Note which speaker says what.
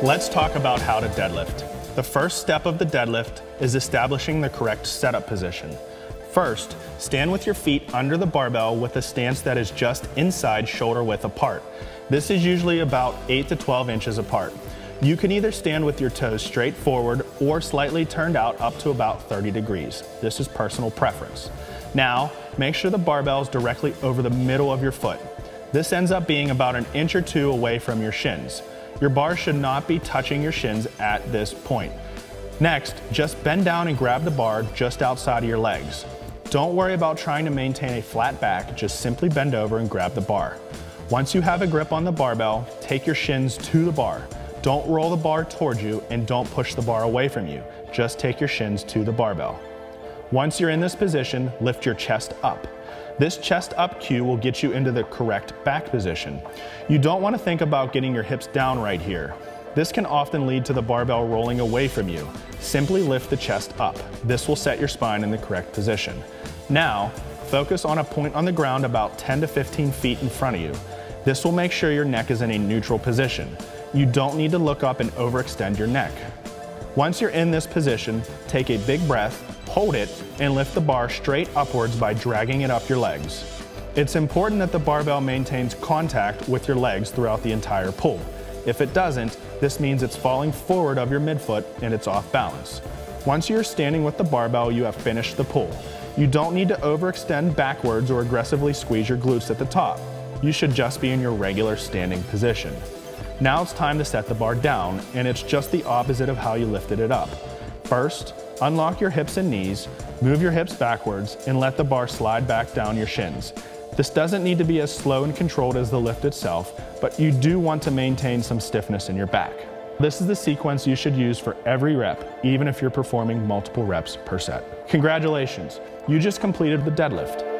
Speaker 1: Let's talk about how to deadlift. The first step of the deadlift is establishing the correct setup position. First, stand with your feet under the barbell with a stance that is just inside shoulder width apart. This is usually about 8 to 12 inches apart. You can either stand with your toes straight forward or slightly turned out up to about 30 degrees. This is personal preference. Now, make sure the barbell is directly over the middle of your foot. This ends up being about an inch or two away from your shins. Your bar should not be touching your shins at this point. Next, just bend down and grab the bar just outside of your legs. Don't worry about trying to maintain a flat back, just simply bend over and grab the bar. Once you have a grip on the barbell, take your shins to the bar. Don't roll the bar towards you and don't push the bar away from you. Just take your shins to the barbell. Once you're in this position, lift your chest up. This chest up cue will get you into the correct back position. You don't want to think about getting your hips down right here. This can often lead to the barbell rolling away from you. Simply lift the chest up. This will set your spine in the correct position. Now, focus on a point on the ground about 10 to 15 feet in front of you. This will make sure your neck is in a neutral position. You don't need to look up and overextend your neck. Once you're in this position, take a big breath, hold it, and lift the bar straight upwards by dragging it up your legs. It's important that the barbell maintains contact with your legs throughout the entire pull. If it doesn't, this means it's falling forward of your midfoot and it's off balance. Once you're standing with the barbell, you have finished the pull. You don't need to overextend backwards or aggressively squeeze your glutes at the top. You should just be in your regular standing position. Now it's time to set the bar down, and it's just the opposite of how you lifted it up. First, unlock your hips and knees, move your hips backwards, and let the bar slide back down your shins. This doesn't need to be as slow and controlled as the lift itself, but you do want to maintain some stiffness in your back. This is the sequence you should use for every rep, even if you're performing multiple reps per set. Congratulations, you just completed the deadlift.